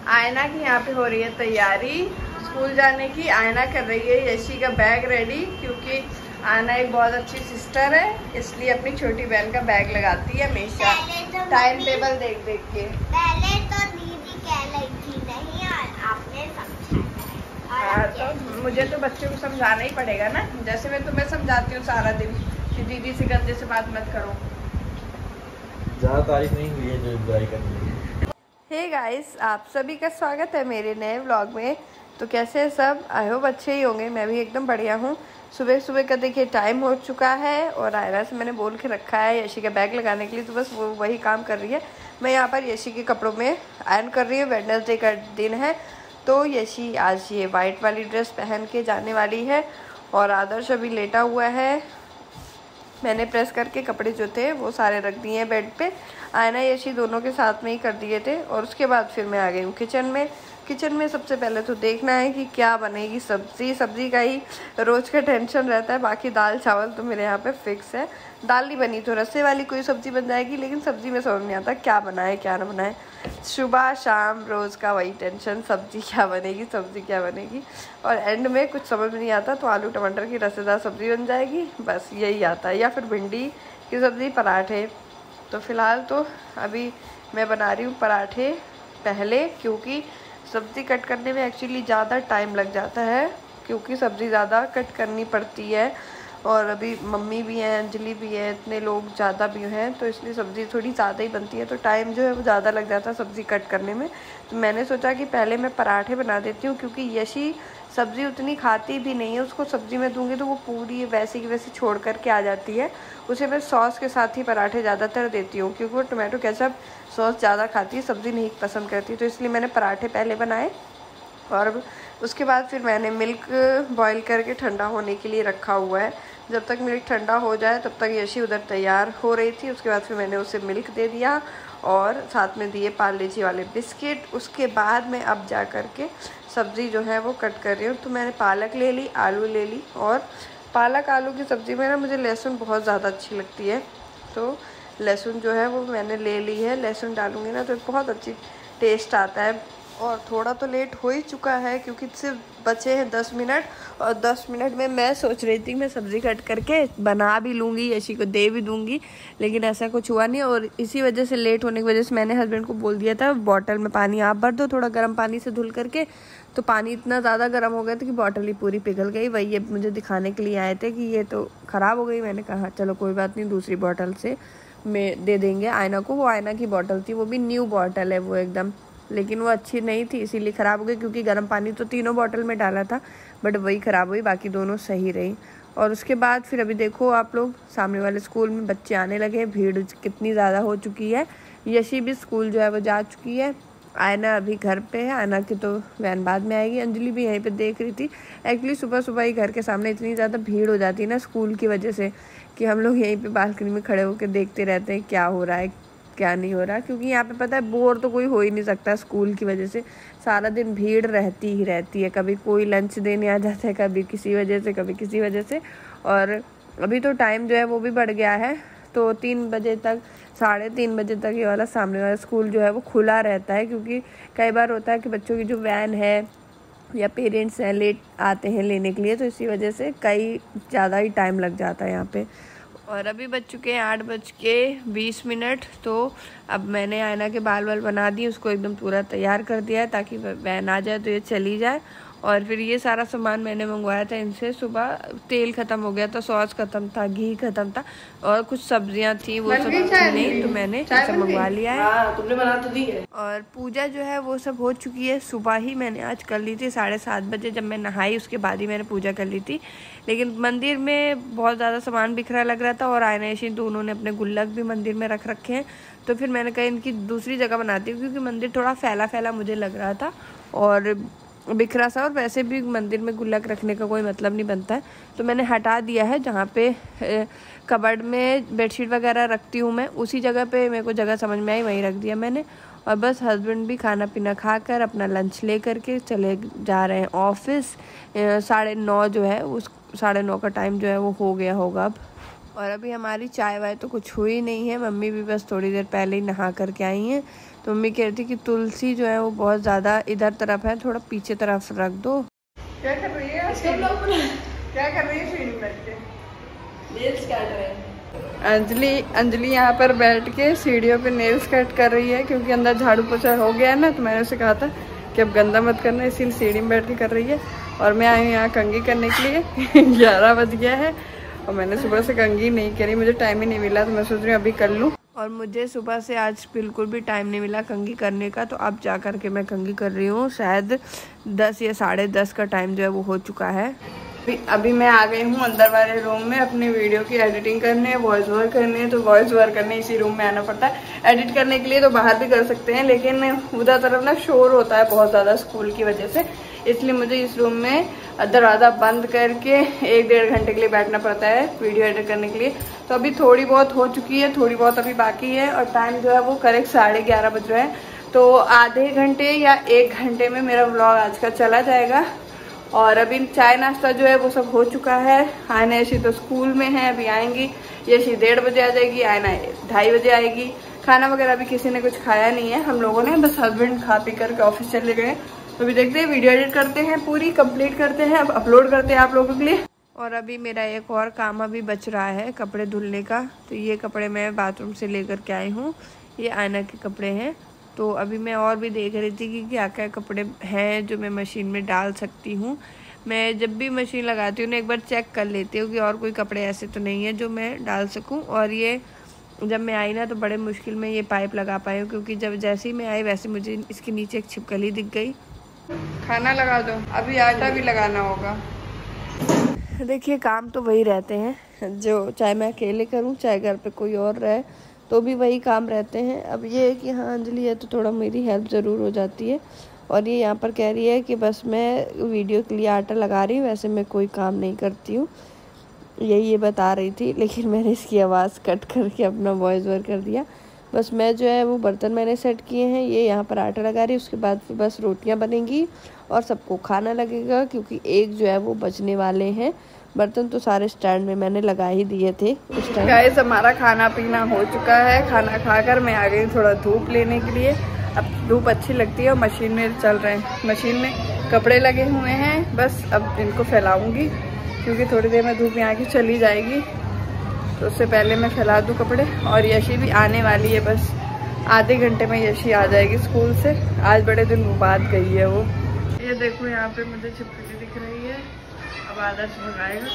आयना की यहाँ पे हो रही है तैयारी स्कूल जाने की। आयना कर रही है यशी का बैग रेडी, क्योंकि आयना एक बहुत अच्छी सिस्टर है, इसलिए अपनी छोटी बहन का बैग लगाती है हमेशा टाइम टेबल देख देख के। पहले तो दीदी कह रही थी नहीं और आपने समझाया। हाँ, तो मुझे तो बच्चों को समझाना ही पड़ेगा ना, जैसे मैं तुम्हें समझाती हूँ सारा दिन कि दीदी से गंदे से बात मत करो। ज़्यादा तारीफ नहीं हुई है जो बुराई करनी है। हे गाइस, आप सभी का स्वागत है मेरे नए व्लॉग में। तो कैसे हैं सब? आई होप अच्छे ही होंगे। मैं भी एकदम बढ़िया हूँ। सुबह सुबह का देखिए टाइम हो चुका है और आयरा से मैंने बोल के रखा है यशी का बैग लगाने के लिए, तो बस वो वही काम कर रही है। मैं यहाँ पर यशी के कपड़ों में आयरन कर रही हूँ। वेडनेसडे का दिन है तो यशी आज ये वाइट वाली ड्रेस पहन के जाने वाली है और आदर्श अभी लेटा हुआ है। मैंने प्रेस करके कपड़े जो थे वो सारे रख दिए हैं बेड पे। आयना यशी दोनों के साथ में ही कर दिए थे और उसके बाद फिर मैं आ गई हूँ किचन में। किचन में सबसे पहले तो देखना है कि क्या बनेगी सब्जी का ही रोज़ का टेंशन रहता है। बाकी दाल चावल तो मेरे यहाँ पे फिक्स है। दाल नहीं बनी तो रस्से वाली कोई सब्जी बन जाएगी, लेकिन सब्जी में समझ नहीं आता क्या बनाए क्या ना बनाए। सुबह शाम रोज़ का वही टेंशन, सब्जी क्या बनेगी और एंड में कुछ समझ नहीं आता तो आलू टमाटर की रसेदार सब्जी बन जाएगी, बस यही आता है, या फिर भिंडी की सब्ज़ी, पराठे। तो फ़िलहाल तो अभी मैं बना रही हूँ पराठे पहले, क्योंकि सब्ज़ी कट करने में एक्चुअली ज़्यादा टाइम लग जाता है, क्योंकि सब्ज़ी ज़्यादा कट करनी पड़ती है और अभी मम्मी भी हैं, अंजलि भी है, इतने लोग ज़्यादा भी हैं, तो इसलिए सब्ज़ी थोड़ी ज़्यादा ही बनती है, तो टाइम जो है वो ज़्यादा लग जाता है सब्ज़ी कट करने में। तो मैंने सोचा कि पहले मैं पराठे बना देती हूँ, क्योंकि यशी सब्ज़ी उतनी खाती भी नहीं है। उसको सब्ज़ी में दूँगी तो वो पूरी वैसी की वैसी छोड़ कर के आ जाती है। उसे मैं सॉस के साथ ही पराठे ज़्यादातर देती हूँ, क्योंकि वो टोमेटो केचप सॉस ज़्यादा खाती है, सब्ज़ी नहीं पसंद करती। तो इसलिए मैंने पराठे पहले बनाए और उसके बाद फिर मैंने मिल्क बॉईल करके ठंडा होने के लिए रखा हुआ है। जब तक मिल्क ठंडा हो जाए तब तक यशी उधर तैयार हो रही थी। उसके बाद फिर मैंने उसे मिल्क दे दिया और साथ में दिए पार्ले जी वाले बिस्किट। उसके बाद मैं अब जा कर के सब्ज़ी जो है वो कट कर रही हूँ। तो मैंने पालक ले ली, आलू ले ली, और पालक आलू की सब्ज़ी में ना मुझे लहसुन बहुत ज़्यादा अच्छी लगती है, तो लहसुन जो है वो मैंने ले ली है। लहसुन डालूँगी ना तो बहुत अच्छी टेस्ट आता है। और थोड़ा तो लेट हो ही चुका है, क्योंकि सिर्फ बचे हैं 10 मिनट, और 10 मिनट में मैं सोच रही थी मैं सब्ज़ी कट करके बना भी लूँगी, यशी को दे भी दूँगी, लेकिन ऐसा कुछ हुआ नहीं। और इसी वजह से, लेट होने की वजह से, मैंने हस्बैंड को बोल दिया था बॉटल में पानी आप भर दो थोड़ा गर्म पानी से धुल करके। तो पानी इतना ज़्यादा गर्म हो गया था कि बॉटल ही पूरी पिघल गई। वही ये मुझे दिखाने के लिए आए थे कि ये तो ख़राब हो गई। मैंने कहा चलो कोई बात नहीं, दूसरी बॉटल से मैं दे देंगे आयना को। वो आयना की बॉटल थी, वो भी न्यू बॉटल है वो एकदम, लेकिन वो अच्छी नहीं थी इसीलिए ख़राब हो गई, क्योंकि गर्म पानी तो तीनों बॉटल में डाला था, बट वही ख़राब हुई, बाकी दोनों सही रही। और उसके बाद फिर अभी देखो आप लोग, सामने वाले स्कूल में बच्चे आने लगे, भीड़ कितनी ज़्यादा हो चुकी है। यशी भी स्कूल जो है वो जा चुकी है, आयना अभी घर पे है, आयना की तो वैन बाद में आएगी। अंजलि भी यहीं पे देख रही थी। एक्चुअली सुबह सुबह ही घर के सामने इतनी ज़्यादा भीड़ हो जाती है ना स्कूल की वजह से, कि हम लोग यहीं पे बालकनी में खड़े होकर देखते रहते हैं क्या हो रहा है क्या नहीं हो रहा, क्योंकि यहाँ पे पता है बोर तो कोई हो ही नहीं सकता स्कूल की वजह से। सारा दिन भीड़ रहती ही रहती है, कभी कोई लंच देने आ जाता है, कभी किसी वजह से, कभी किसी वजह से। और अभी तो टाइम जो है वो भी बढ़ गया है, तो 3 बजे तक, 3:30 बजे तक ये वाला सामने वाला स्कूल जो है वो खुला रहता है, क्योंकि कई बार होता है कि बच्चों की जो वैन है या पेरेंट्स हैं लेट आते हैं लेने के लिए, तो इसी वजह से कई ज़्यादा ही टाइम लग जाता है यहाँ पे। और अभी बज चुके हैं 8:20। तो अब मैंने आयना के बाल बना दिए, उसको एकदम पूरा तैयार कर दिया है ताकि वैन आ जाए तो ये चली जाए। और फिर ये सारा सामान मैंने मंगवाया था इनसे। सुबह तेल ख़त्म हो गया था, सॉस ख़त्म था, घी ख़त्म था, और कुछ सब्जियां थी वो सब नहीं, तो मैंने सब मंगवा लिया है। तुमने बना तो दी है। और पूजा जो है वो सब हो चुकी है। सुबह ही मैंने आज कर ली थी 7:30 बजे, जब मैं नहाई उसके बाद ही मैंने पूजा कर ली थी। लेकिन मंदिर में बहुत ज़्यादा सामान बिखरा लग रहा था, और आयना यशी दोनों ने अपने गुल्लक भी मंदिर में रख रखे हैं, तो फिर मैंने कहा इनकी दूसरी जगह बनाती हूँ, क्योंकि मंदिर थोड़ा फैला फैला मुझे लग रहा था और बिखरा सा, और वैसे भी मंदिर में गुल्लक रखने का कोई मतलब नहीं बनता है। तो मैंने हटा दिया है, जहाँ पे कबर्ड में बेडशीट वगैरह रखती हूँ मैं, उसी जगह पे मेरे को जगह समझ में आई वहीं रख दिया मैंने। और बस हस्बैंड भी खाना पीना खाकर अपना लंच ले करके चले जा रहे हैं ऑफिस। 9:30 जो है उस 9:30 का टाइम जो है वो हो गया होगा अब। और अभी हमारी चाय वाय तो कुछ हुई नहीं है, मम्मी भी बस थोड़ी देर पहले ही नहा करके आई हैं, तो तो मम्मी कह रही थी कि तुलसी जो है वो बहुत ज़्यादा इधर तरफ है, थोड़ा पीछे तरफ रख दो। क्या कर रही है क्या कर रही है सीढ़ी बैठ के? नेल्स काट रहे हैं। अंजलि यहाँ पर बैठ के सीढ़ियों पे नेल्स कट कर रही है, क्योंकि अंदर झाड़ू पोछा हो गया है ना, तो मैंने उसे कहा था कि अब गंदा मत करना, इसीलिए सीढ़ी में बैठ के कर रही है। और मैं आई हूँ यहाँ कंघी करने के लिए 11 बज गया है और मैंने सुबह से कंघी नहीं करी, मुझे टाइम ही नहीं मिला, तो मैं सोच रही हूँ अभी कर लूँ। और मुझे सुबह से आज बिल्कुल भी टाइम नहीं मिला कंघी करने का, तो अब जा कर के मैं कंघी कर रही हूँ। शायद 10 या 10:30 का टाइम जो है वो हो चुका है। अभी मैं आ गई हूँ अंदर वाले रूम में अपनी वीडियो की एडिटिंग करने, वॉइस ओवर करने। तो वॉइस ओवर करने इसी रूम में आना पड़ता है, एडिट करने के लिए तो बाहर भी कर सकते हैं, लेकिन उधर तरफ ना शोर होता है बहुत ज़्यादा स्कूल की वजह से, इसलिए मुझे इस रूम में दरवाज़ा बंद करके 1-1.5 घंटे के लिए बैठना पड़ता है वीडियो एडिट करने के लिए। तो अभी थोड़ी बहुत हो चुकी है, थोड़ी बहुत अभी बाकी है और टाइम जो है वो करेक्ट 11:30 बज रहा है। तो आधे घंटे या 1 घंटे में मेरा व्लॉग आज का चला जाएगा। और अभी चाय नाश्ता जो है वो सब हो चुका है। आयना यशी तो स्कूल में है, अभी आएंगी। यशी 1:30 बजे आ जाएगी, आयना 2:30 बजे आएगी। खाना वगैरह अभी किसी ने कुछ खाया नहीं है, हम लोगों ने बस हस्बैंड खा पी करके ऑफिस चले गए। तो अभी देखते हैं, वीडियो एडिट करते हैं, पूरी कंप्लीट करते हैं, अब अपलोड करते हैं आप लोगों के लिए। और अभी मेरा एक और काम अभी बच रहा है कपड़े धुलने का। तो ये कपड़े मैं बाथरूम से लेकर के आई हूँ, ये आयना के कपड़े हैं। तो अभी मैं और भी देख रही थी कि क्या क्या कपड़े हैं जो मैं मशीन में डाल सकती हूँ। मैं जब भी मशीन लगाती हूँ ना एक बार चेक कर लेती हूँ कि और कोई कपड़े ऐसे तो नहीं है जो मैं डाल सकूँ। और ये जब मैं आई ना तो बड़े मुश्किल में ये पाइप लगा पाई हूँ, क्योंकि जब जैसे ही मैं आई वैसे मुझे इसके नीचे एक छिपकली दिख गई। खाना लगा दो, अभी आटा भी लगाना होगा। देखिए काम तो वही रहते हैं, जो चाहे मैं अकेले करूँ चाहे घर पे कोई और रहे तो भी वही काम रहते हैं। अब ये है कि हाँ अंजलि है तो थोड़ा मेरी हेल्प ज़रूर हो जाती है। और ये यहाँ पर कह रही है कि बस मैं वीडियो के लिए आटा लगा रही हूँ, वैसे मैं कोई काम नहीं करती हूँ, यही ये बता रही थी। लेकिन मैंने इसकी आवाज़ कट करके अपना वॉइस ओवर कर दिया। बस मैं जो है वो बर्तन मैंने सेट किए हैं, ये यहाँ पर आटा लगा रही है। उसके बाद फिर बस रोटियाँ बनेंगी और सबको खाना लगेगा, क्योंकि एक जो है वो बचने वाले हैं। बर्तन तो सारे स्टैंड में मैंने लगा ही दिए थे उस टाइम। गाइस हमारा खाना पीना हो चुका है, खाना खाकर मैं आ गई थोड़ा धूप लेने के लिए। अब धूप अच्छी लगती है और मशीन में चल रहे हैं, मशीन में कपड़े लगे हुए हैं, बस अब इनको फैलाऊंगी क्योंकि थोड़ी देर में धूप यहाँ की चली जाएगी, तो उससे पहले मैं फैला दूँ कपड़े। और यशी भी आने वाली है, बस आधे घंटे में यशी आ जाएगी स्कूल से, आज बड़े दिन बाद गई है वो। ये देखो यहाँ पे मुझे छिपकली दिख रही है, अब आदर्श भगाएगा।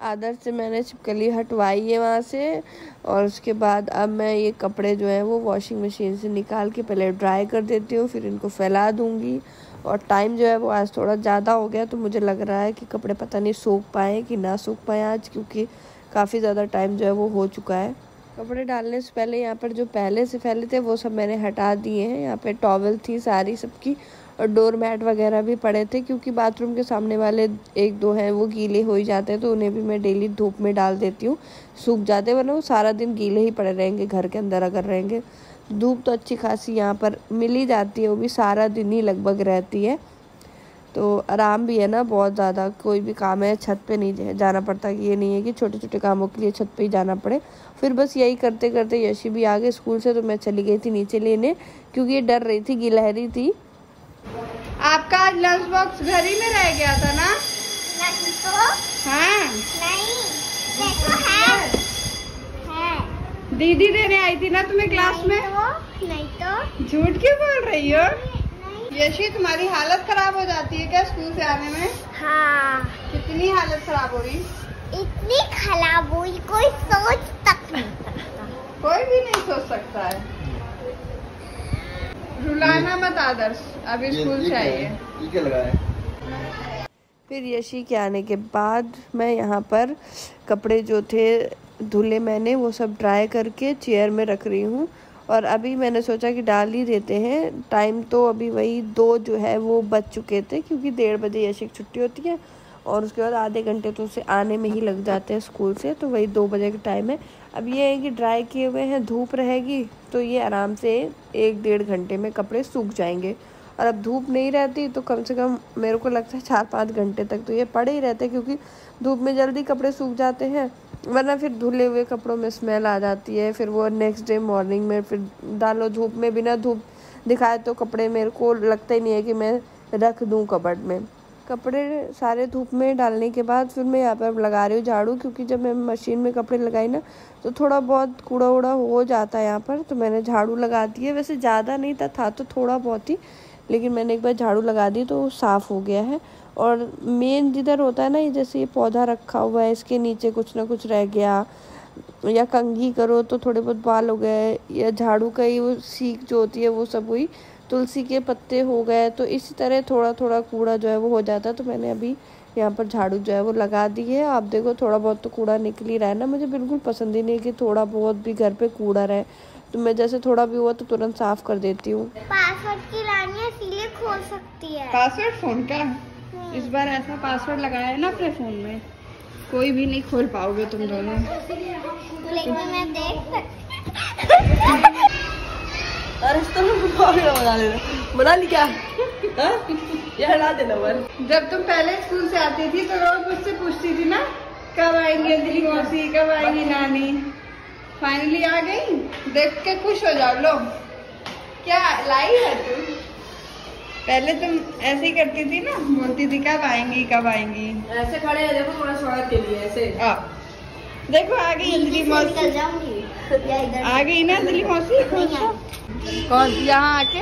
आदर्श से मैंने छिपकली हटवाई है वहाँ से। और उसके बाद अब मैं ये कपड़े जो है वो वॉशिंग मशीन से निकाल के पहले ड्राई कर देती हूँ, फिर इनको फैला दूँगी। और टाइम जो है वो आज थोड़ा ज़्यादा हो गया, तो मुझे लग रहा है कि कपड़े पता नहीं सूख पाए कि ना सूख पाए आज, क्योंकि काफ़ी ज़्यादा टाइम जो है वो हो चुका है। कपड़े डालने से पहले यहाँ पर जो पहले से फैले थे वो सब मैंने हटा दिए हैं। यहाँ पे टॉवल थी सारी सबकी, और डोर मैट वगैरह भी पड़े थे, क्योंकि बाथरूम के सामने वाले 1-2 हैं वो गीले हो ही जाते हैं, तो उन्हें भी मैं डेली धूप में डाल देती हूँ, सूख जाते, वरना वो सारा दिन गीले ही पड़े रहेंगे घर के अंदर अगर रहेंगे। धूप तो अच्छी खासी यहाँ पर मिल ही जाती है, वो भी सारा दिन ही लगभग रहती है, तो आराम भी है ना बहुत ज़्यादा। कोई भी काम है छत पे नहीं जाना पड़ता, कि ये नहीं है कि छोटे छोटे कामों के लिए छत पे ही जाना पड़े। फिर बस यही करते करते यशी भी आ गए स्कूल से, तो मैं चली गई थी नीचे लेने, क्योंकि ये डर रही थी, गिलहरी थी। आपका आज लंच बॉक्स घर ही में रह गया था ना? नहीं तो। हाँ नहीं, देखो है। दीदी देने आई थी ना तुम्हें क्लास में? नहीं तो। झूठ क्यों बोल रही हो? नहीं। यशी तुम्हारी हालत खराब हो जाती है क्या स्कूल से आने में? हाँ। कितनी हालत खराब हो रही? इतनी खराब हुई कोई सोच तक नहीं सकता। कोई भी नहीं सोच सकता है। रुलाना मत आदर्श, अभी स्कूल से आई है। क्या लगा है? फिर यशी के आने के बाद मैं यहाँ पर कपड़े जो थे धुले मैंने वो सब ड्राई करके चेयर में रख रही हूँ। और अभी मैंने सोचा कि डाल ही देते हैं, टाइम तो अभी वही 2 जो है वो बज चुके थे, क्योंकि 1:30 बजे यशी की छुट्टी होती है और उसके बाद आधे घंटे तो उसे आने में ही लग जाते हैं स्कूल से, तो वही 2 बजे का टाइम है। अब ये है कि ड्राई किए हुए हैं, धूप रहेगी तो ये आराम से 1-1.5 घंटे में कपड़े सूख जाएंगे। और अब धूप नहीं रहती तो कम से कम मेरे को लगता है 4-5 घंटे तक तो ये पड़े ही रहते हैं, क्योंकि धूप में जल्दी कपड़े सूख जाते हैं, वरना फिर धुले हुए कपड़ों में स्मेल आ जाती है, फिर वो नेक्स्ट डे मॉर्निंग में फिर डालो धूप में, बिना धूप दिखाए तो कपड़े मेरे को लगता ही नहीं है कि मैं रख दूँ कबर्ड में। कपड़े सारे धूप में डालने के बाद फिर मैं यहाँ पर लगा रही हूँ झाड़ू, क्योंकि जब मैं मशीन में कपड़े लगाई ना तो थोड़ा बहुत कूड़ा वूड़ा हो जाता है यहाँ पर, तो मैंने झाड़ू लगा दी है। वैसे ज़्यादा नहीं था तो थोड़ा बहुत ही, लेकिन मैंने एक बार झाड़ू लगा दी तो साफ़ हो गया है। और मेन जिधर होता है ना, ये जैसे ये पौधा रखा हुआ है, इसके नीचे कुछ ना कुछ रह गया, या कंघी करो तो थोड़े बहुत बाल हो गए, या झाड़ू का ही वो सीख जो होती है वो सब हुई, तुलसी के पत्ते हो गए, तो इसी तरह थोड़ा थोड़ा कूड़ा जो है वो हो जाता है। तो मैंने अभी यहाँ पर झाड़ू जो है वो लगा दी है। आप देखो थोड़ा बहुत तो कूड़ा निकल ही रहा है ना। मुझे बिल्कुल पसंद ही नहीं कि थोड़ा बहुत भी घर पे कूड़ा रहे, तो मैं जैसे थोड़ा भी हुआ तो तुरंत साफ कर देती हूँ। पासवर्ड की रानी है, इसीलिए खोल सकती है। पासवर्ड फोन का इस बार ऐसा पासवर्ड लगाया है ना अपने फोन में, कोई भी नहीं खोल पाओगे तुम दोनों। लेकिन मैं देख अरे बना ली क्या? ये हटा देना वर। जब तुम पहले स्कूल से आती थी तो रोज मुझसे पूछती थी ना कब आएंगी अंजलि मौसी, कब आएंगी नानी। फाइनली आ गई, देख के खुश हो जाओ। लो क्या लाई है तू? पहले तुम ऐसे ही करती थी ना, बोलती थी कब आएंगी कब आएंगी, ऐसे खड़े हैं। देखो थोड़ा स्वागत के लिए ऐसे। देखो आ गई अंजलि मौसी, आ गई ना अंजलि मौसी। कौन यहाँ आके?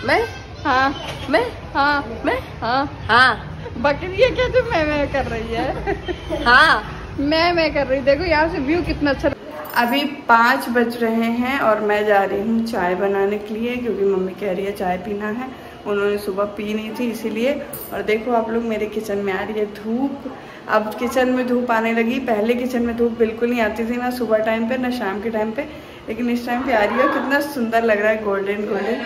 मैं हाँ, मैं हाँ, मैं हाँ बकरी है क्या? तुम मैं कर रही है। हाँ मैं कर रही। देखो यहाँ से व्यू कितना अच्छा। अभी 5 बज रहे हैं और मैं जा रही हूँ चाय बनाने के लिए, क्योंकि मम्मी कह रही है चाय पीना है। उन्होंने सुबह पी नहीं थी इसीलिए। और देखो आप लोग मेरे किचन में आ रही है धूप। अब किचन में धूप आने लगी। पहले किचन में धूप बिल्कुल नहीं आती थी, ना सुबह टाइम पे ना शाम के टाइम पे, लेकिन इस टाइम पे आ रही है। कितना सुंदर लग रहा है, गोल्डन गोल्डन।